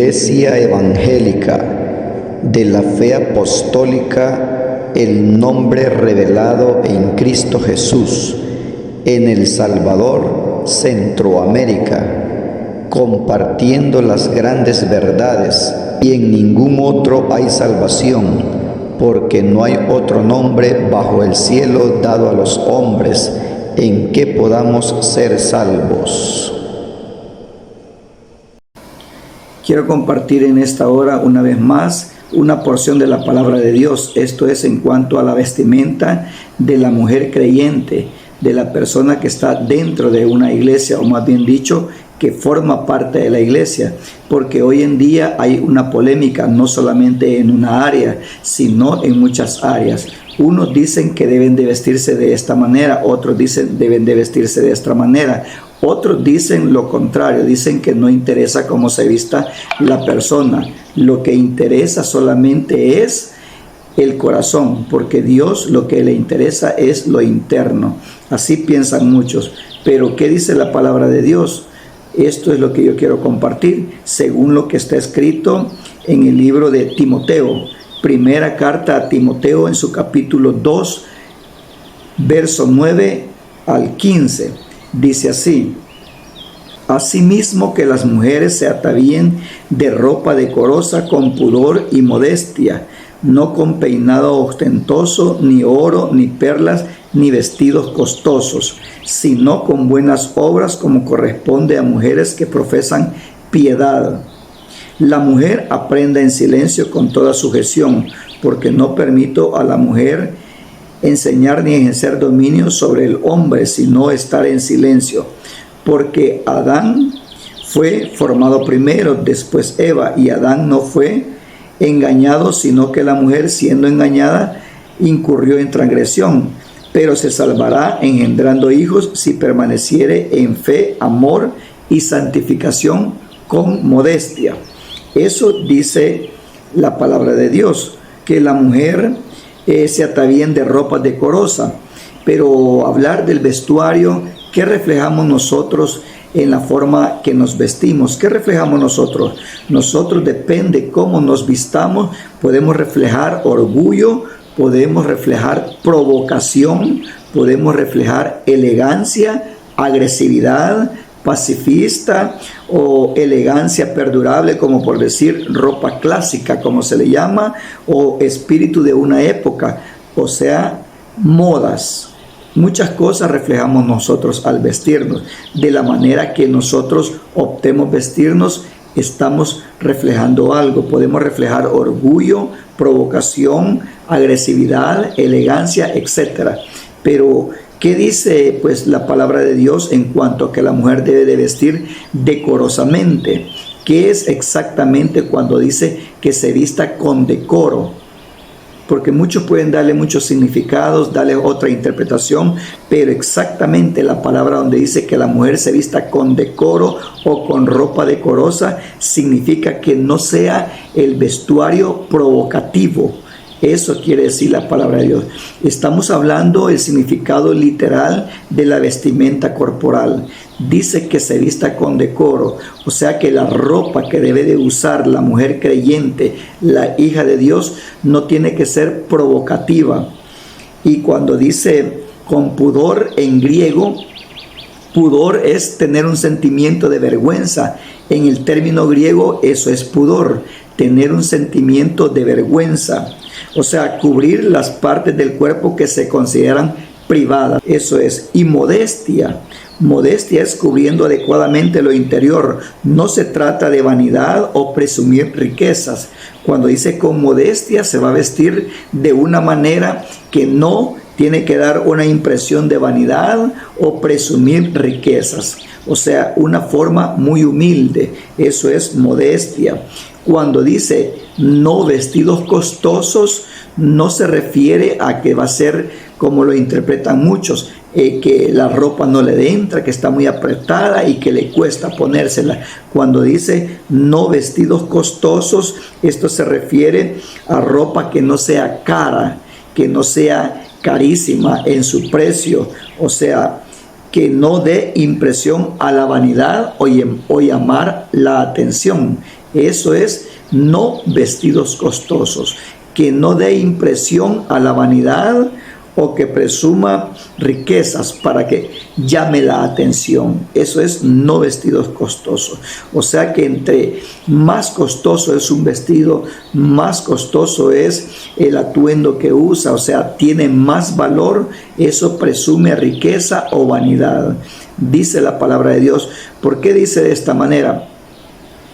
Iglesia Evangélica de la Fe Apostólica, el nombre revelado en Cristo Jesús, en El Salvador, Centroamérica, compartiendo las grandes verdades, y en ningún otro hay salvación, porque no hay otro nombre bajo el cielo dado a los hombres en que podamos ser salvos. Quiero compartir en esta hora una vez más una porción de la palabra de Dios. Esto es en cuanto a la vestimenta de la mujer creyente, de la persona que está dentro de una iglesia, o más bien dicho, que forma parte de la iglesia, porque hoy en día hay una polémica no solamente en una área, sino en muchas áreas. Unos dicen que deben de vestirse de esta manera, otros dicen deben de vestirse de esta manera, otros dicen lo contrario, dicen que no interesa cómo se vista la persona, lo que interesa solamente es el corazón, porque Dios lo que le interesa es lo interno. Así piensan muchos, pero ¿qué dice la palabra de Dios? Esto es lo que yo quiero compartir, según lo que está escrito en el libro de Timoteo. Primera carta a Timoteo, en su capítulo 2, verso 9 al 15. Dice así: asimismo que las mujeres se atavíen de ropa decorosa con pudor y modestia, no con peinado ostentoso, ni oro, ni perlas, ni vestidos costosos, sino con buenas obras, como corresponde a mujeres que profesan piedad. La mujer aprenda en silencio con toda sujeción, porque no permito a la mujer enseñar ni ejercer dominio sobre el hombre, sino estar en silencio. Porque Adán fue formado primero, después Eva, y Adán no fue engañado, sino que la mujer, siendo engañada, incurrió en transgresión, pero se salvará engendrando hijos si permaneciere en fe, amor y santificación con modestia. Eso dice la palabra de Dios, que la mujer se atavíen de ropa decorosa. Pero hablar del vestuario, ¿qué reflejamos nosotros en la forma que nos vestimos? ¿Qué reflejamos nosotros? Nosotros, depende cómo nos vistamos, podemos reflejar orgullo, podemos reflejar provocación, podemos reflejar elegancia, agresividad, pacifista, o elegancia perdurable, como por decir ropa clásica, como se le llama, o espíritu de una época, o sea, modas. Muchas cosas reflejamos nosotros al vestirnos. De la manera que nosotros optemos vestirnos, estamos reflejando algo. Podemos reflejar orgullo, provocación, agresividad, elegancia, etc. Pero ¿qué dice pues la palabra de Dios en cuanto a que la mujer debe de vestir decorosamente? ¿Qué es exactamente cuando dice que se vista con decoro? Porque muchos pueden darle muchos significados, darle otra interpretación, pero exactamente la palabra donde dice que la mujer se vista con decoro o con ropa decorosa, significa que no sea el vestuario provocativo. Eso quiere decir la palabra de Dios. Estamos hablando del significado literal de la vestimenta corporal. Dice que se vista con decoro, o sea que la ropa que debe de usar la mujer creyente, la hija de Dios, no tiene que ser provocativa. Y cuando dice con pudor en griego, pudor es tener un sentimiento de vergüenza. En el término griego eso es pudor, tener un sentimiento de vergüenza. O sea, cubrir las partes del cuerpo que se consideran privadas. Eso es. Y modestia. Modestia es cubriendo adecuadamente lo interior. No se trata de vanidad o presumir riquezas. Cuando dice con modestia, se va a vestir de una manera que no tiene que dar una impresión de vanidad o presumir riquezas. O sea, una forma muy humilde. Eso es modestia. Cuando dice no vestidos costosos, no se refiere a que va a ser como lo interpretan muchos, que la ropa no le entra, que está muy apretada y que le cuesta ponérsela. Cuando dice no vestidos costosos, esto se refiere a ropa que no sea cara, que no sea carísima en su precio, o sea, que no dé impresión a la vanidad o llamar la atención. Eso es, no vestidos costosos, que no dé impresión a la vanidad o que presuma riquezas para que llame la atención. Eso es, no vestidos costosos. O sea que entre más costoso es un vestido, más costoso es el atuendo que usa. O sea, tiene más valor. Eso presume riqueza o vanidad. Dice la palabra de Dios. ¿Por qué dice de esta manera?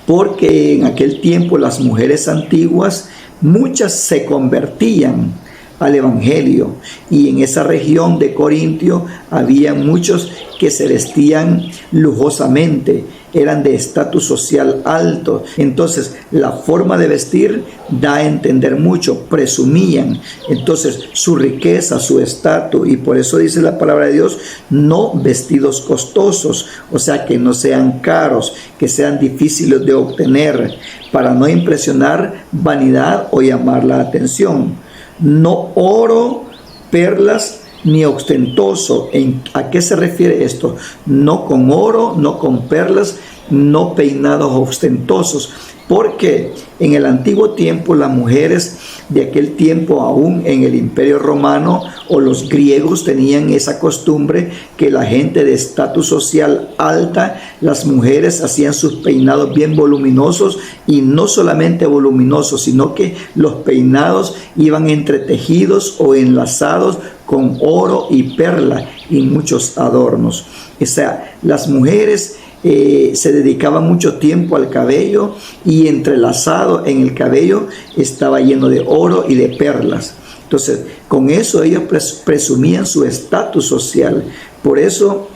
Porque en aquel tiempo las mujeres antiguas, muchas se convertían al evangelio, y en esa región de Corintio había muchos que se vestían lujosamente, eran de estatus social alto. Entonces la forma de vestir da a entender mucho, presumían entonces su riqueza, su estatus, y por eso dice la palabra de Dios, no vestidos costosos, o sea que no sean caros, que sean difíciles de obtener, para no impresionar vanidad o llamar la atención. No oro, perlas, ni ostentoso. ¿A qué se refiere esto? No con oro, no con perlas, no peinados ostentosos. Porque en el antiguo tiempo las mujeres de aquel tiempo, aún en el Imperio Romano o los griegos, tenían esa costumbre que la gente de estatus social alta, las mujeres hacían sus peinados bien voluminosos, y no solamente voluminosos, sino que los peinados iban entretejidos o enlazados con oro y perla y muchos adornos. O sea, las mujeres se dedicaban mucho tiempo al cabello, y entrelazado en el cabello estaba lleno de oro y de perlas. Entonces, con eso ellos presumían su estatus social. Por eso,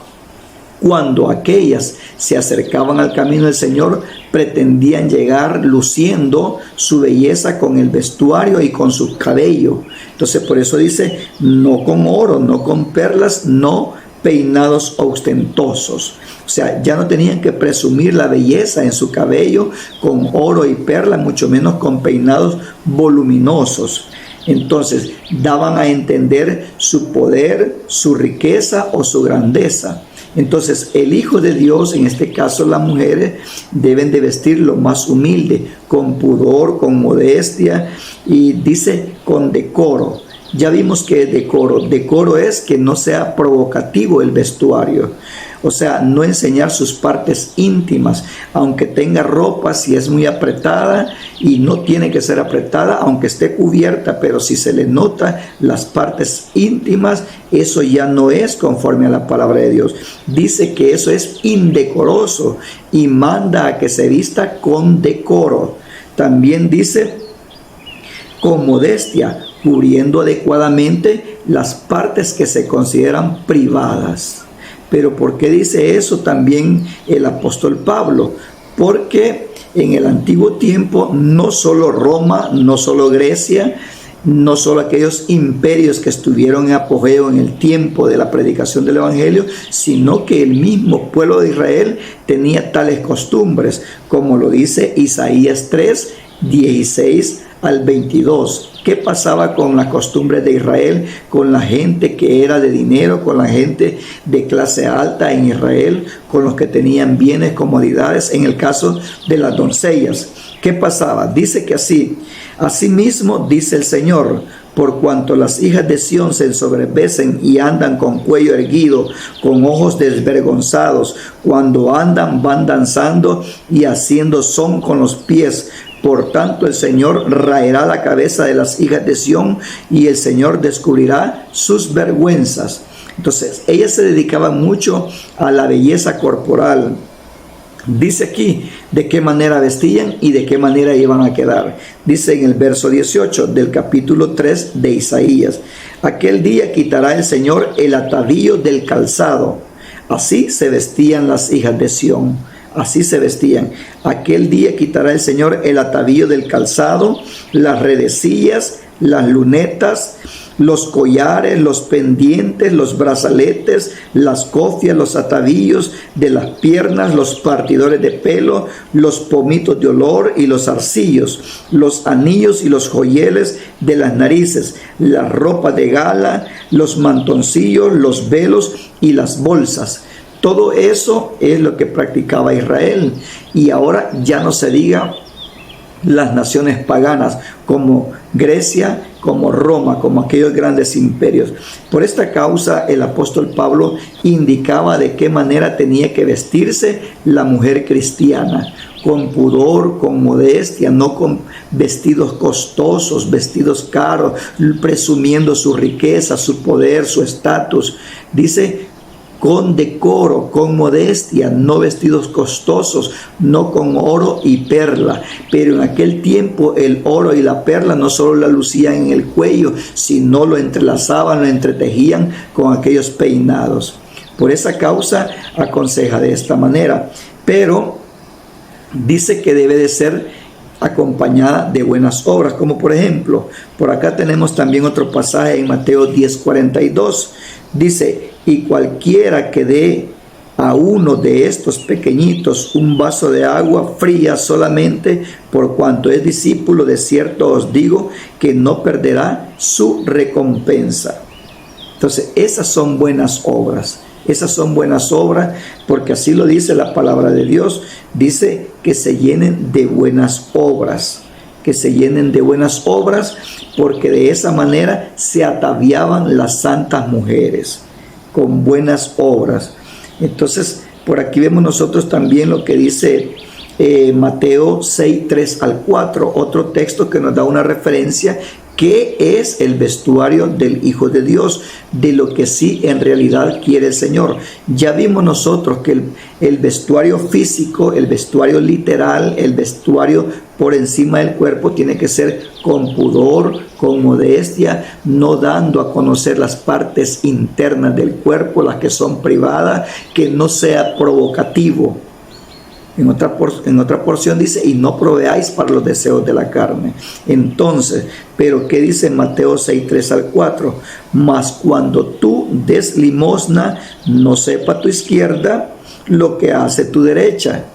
cuando aquellas se acercaban al camino del Señor, pretendían llegar luciendo su belleza con el vestuario y con su cabello. Entonces, por eso dice, no con oro, no con perlas, no peinados ostentosos. O sea, ya no tenían que presumir la belleza en su cabello con oro y perla, mucho menos con peinados voluminosos. Entonces, daban a entender su poder, su riqueza o su grandeza. Entonces, el Hijo de Dios, en este caso las mujeres, deben de vestir lo más humilde, con pudor, con modestia, y dice con decoro. Ya vimos que es decoro. Decoro es que no sea provocativo el vestuario. O sea, no enseñar sus partes íntimas, aunque tenga ropa, si es muy apretada, y no tiene que ser apretada, aunque esté cubierta, pero si se le nota las partes íntimas, eso ya no es conforme a la palabra de Dios. Dice que eso es indecoroso y manda a que se vista con decoro. También dice con modestia, cubriendo adecuadamente las partes que se consideran privadas. Pero ¿por qué dice eso también el apóstol Pablo? Porque en el antiguo tiempo no solo Roma, no solo Grecia, no solo aquellos imperios que estuvieron en apogeo en el tiempo de la predicación del evangelio, sino que el mismo pueblo de Israel tenía tales costumbres, como lo dice Isaías 3, 16 al 22. ¿Qué pasaba con las costumbres de Israel, con la gente que era de dinero, con la gente de clase alta en Israel, con los que tenían bienes, comodidades? En el caso de las doncellas, ¿qué pasaba? Dice que asimismo dice el Señor, por cuanto las hijas de Sión se ensoberbecen y andan con cuello erguido, con ojos desvergonzados, cuando andan van danzando y haciendo son con los pies. Por tanto, el Señor raerá la cabeza de las hijas de Sión, y el Señor descubrirá sus vergüenzas. Entonces, ellas se dedicaban mucho a la belleza corporal. Dice aquí de qué manera vestían y de qué manera iban a quedar. Dice en el verso 18 del capítulo 3 de Isaías: aquel día quitará el Señor el atavío del calzado. Así se vestían las hijas de Sión. Así se vestían. Aquel día quitará el Señor el atavío del calzado, las redecillas, las lunetas, los collares, los pendientes, los brazaletes, las cofias, los atavíos de las piernas, los partidores de pelo, los pomitos de olor y los zarcillos, los anillos y los joyeles de las narices, las ropas de gala, los mantoncillos, los velos y las bolsas. Todo eso es lo que practicaba Israel. Y ahora ya no se diga las naciones paganas como Grecia, como Roma, como aquellos grandes imperios. Por esta causa el apóstol Pablo indicaba de qué manera tenía que vestirse la mujer cristiana: con pudor, con modestia, no con vestidos costosos, vestidos caros, presumiendo su riqueza, su poder, su estatus. Dice, con decoro, con modestia, no vestidos costosos, no con oro y perla. Pero en aquel tiempo el oro y la perla no solo la lucían en el cuello, sino lo entrelazaban, lo entretejían con aquellos peinados. Por esa causa aconseja de esta manera, pero dice que debe de ser acompañada de buenas obras, como por ejemplo, por acá tenemos también otro pasaje en Mateo 10:42. Dice, y cualquiera que dé a uno de estos pequeñitos un vaso de agua fría solamente por cuanto es discípulo, de cierto os digo que no perderá su recompensa. Entonces, esas son buenas obras. Esas son buenas obras porque así lo dice la palabra de Dios. Dice que se llenen de buenas obras. Que se llenen de buenas obras porque de esa manera se ataviaban las santas mujeres con buenas obras. Entonces, por aquí vemos nosotros también lo que dice Mateo 6:3-4, otro texto que nos da una referencia. ¿Qué es el vestuario del Hijo de Dios? De lo que sí en realidad quiere el Señor. Ya vimos nosotros que el vestuario físico, el vestuario literal, el vestuario por encima del cuerpo tiene que ser con pudor, con modestia, no dando a conocer las partes internas del cuerpo, las que son privadas, que no sea provocativo. En otra porción dice, y no proveáis para los deseos de la carne. Entonces, pero ¿qué dice Mateo 6:3-4? Mas cuando tú des limosna, no sepa tu izquierda lo que hace tu derecha,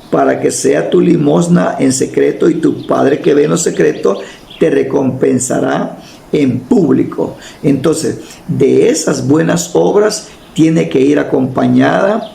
para que sea tu limosna en secreto, y tu Padre que ve en lo secreto te recompensará en público. Entonces, de esas buenas obras tiene que ir acompañada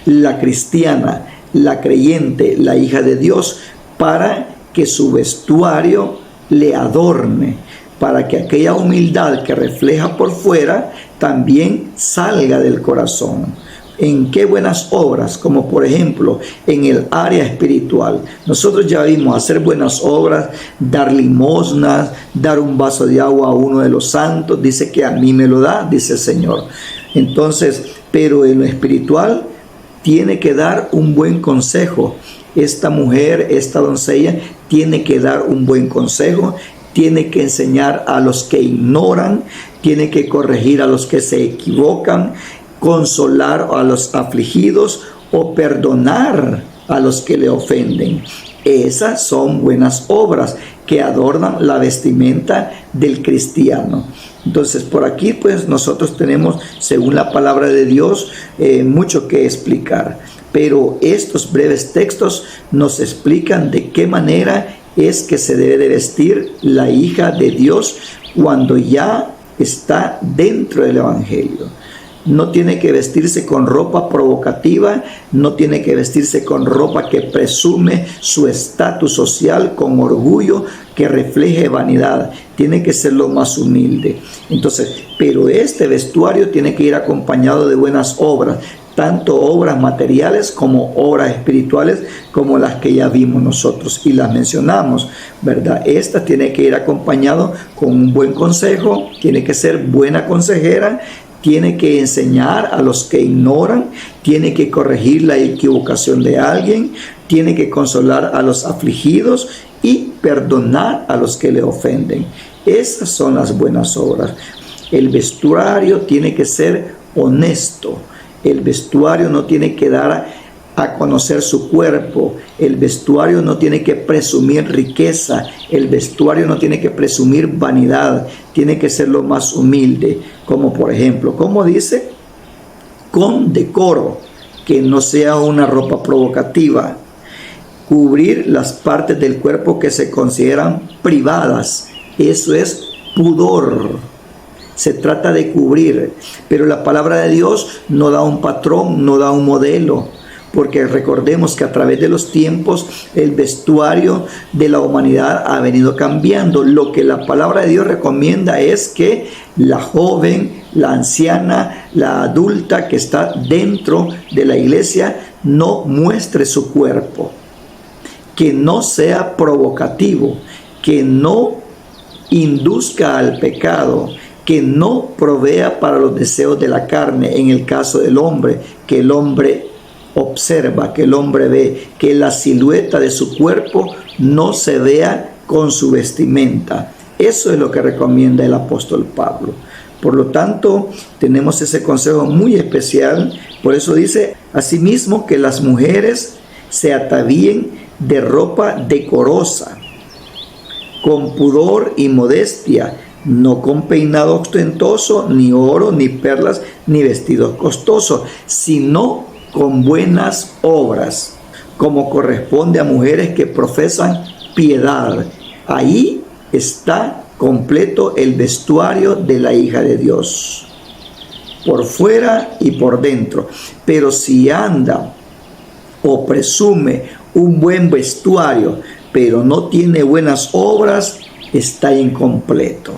la cristiana, la creyente, la hija de Dios, para que su vestuario le adorne, para que aquella humildad que refleja por fuera también salga del corazón. ¿En qué buenas obras? Como por ejemplo en el área espiritual. Nosotros ya vimos hacer buenas obras, dar limosnas, dar un vaso de agua a uno de los santos. Dice que a mí me lo da, dice el Señor. Entonces, pero en lo espiritual tiene que dar un buen consejo. Esta mujer, esta doncella, tiene que dar un buen consejo, tiene que enseñar a los que ignoran, tiene que corregir a los que se equivocan, consolar a los afligidos o perdonar a los que le ofenden. Esas son buenas obras que adornan la vestimenta del cristiano. Entonces, por aquí pues nosotros tenemos, según la palabra de Dios, mucho que explicar. Pero estos breves textos nos explican de qué manera es que se debe de vestir la hija de Dios cuando ya está dentro del Evangelio. No tiene que vestirse con ropa provocativa, no tiene que vestirse con ropa que presume su estatus social, con orgullo que refleje vanidad. Tiene que ser lo más humilde. Entonces, pero este vestuario tiene que ir acompañado de buenas obras, tanto obras materiales como obras espirituales, como las que ya vimos nosotros y las mencionamos, ¿verdad? Esta tiene que ir acompañado con un buen consejo, tiene que ser buena consejera, tiene que enseñar a los que ignoran, tiene que corregir la equivocación de alguien, tiene que consolar a los afligidos y perdonar a los que le ofenden. Esas son las buenas obras. El vestuario tiene que ser honesto. El vestuario no tiene que dar a conocer su cuerpo. El vestuario no tiene que presumir riqueza. El vestuario no tiene que presumir vanidad. Tiene que ser lo más humilde. Como por ejemplo, como dice, con decoro, que no sea una ropa provocativa. Cubrir las partes del cuerpo que se consideran privadas. Eso es pudor. Se trata de cubrir, pero la palabra de Dios no da un patrón, no da un modelo. porque recordemos que a través de los tiempos el vestuario de la humanidad ha venido cambiando. Lo que la palabra de Dios recomienda es que la joven, la anciana, la adulta que está dentro de la iglesia no muestre su cuerpo, que no sea provocativo, que no induzca al pecado, que no provea para los deseos de la carne. En el caso del hombre, que el hombre observa, que el hombre ve, que la silueta de su cuerpo no se vea con su vestimenta. Eso es lo que recomienda el apóstol Pablo. Por lo tanto, tenemos ese consejo muy especial. Por eso dice, asimismo, que las mujeres se atavíen de ropa decorosa, con pudor y modestia, no con peinado ostentoso, ni oro, ni perlas, ni vestidos costosos, sino con buenas obras, como corresponde a mujeres que profesan piedad. Ahí está completo el vestuario de la hija de Dios, por fuera y por dentro. Pero si anda o presume un buen vestuario, pero no tiene buenas obras, está incompleto.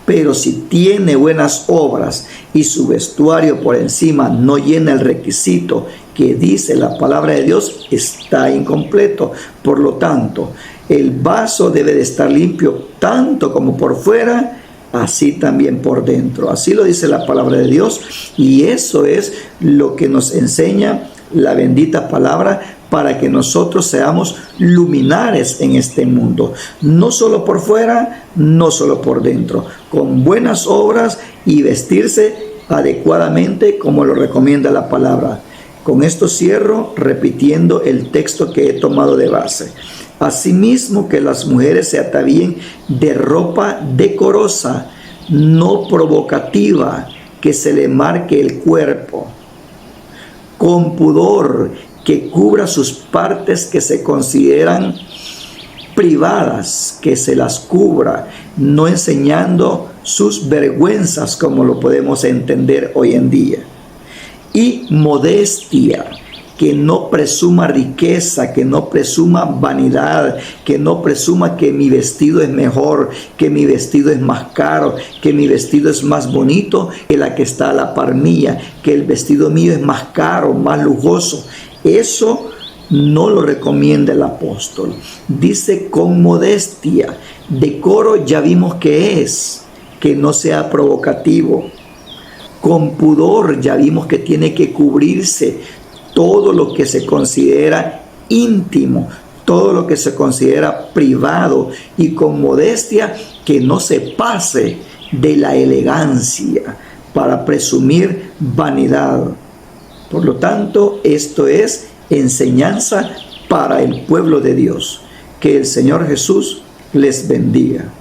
Pero si tiene buenas obras y su vestuario por encima no llena el requisito que dice la palabra de Dios, está incompleto. Por lo tanto, el vaso debe de estar limpio tanto como por fuera, así también por dentro. Así lo dice la palabra de Dios, y eso es lo que nos enseña la bendita palabra, para que nosotros seamos luminares en este mundo, no solo por fuera, no solo por dentro, con buenas obras y vestirse adecuadamente como lo recomienda la palabra. Con esto cierro repitiendo el texto que he tomado de base. Asimismo, que las mujeres se atavíen de ropa decorosa, no provocativa, que se le marque el cuerpo, con pudor, que cubra sus partes que se consideran privadas, que se las cubra, no enseñando sus vergüenzas como lo podemos entender hoy en día. Y modestia, que no presuma riqueza, que no presuma vanidad, que no presuma que mi vestido es mejor, que mi vestido es más caro, que mi vestido es más bonito que la que está a la par mía, que el vestido mío es más caro, más lujoso. Eso no lo recomienda el apóstol. Dice con modestia. Decoro ya vimos que es, que no sea provocativo. Con pudor ya vimos que tiene que cubrirse todo lo que se considera íntimo, todo lo que se considera privado, y con modestia, que no se pase de la elegancia para presumir vanidad. Por lo tanto, esto es enseñanza para el pueblo de Dios. Que el Señor Jesús les bendiga.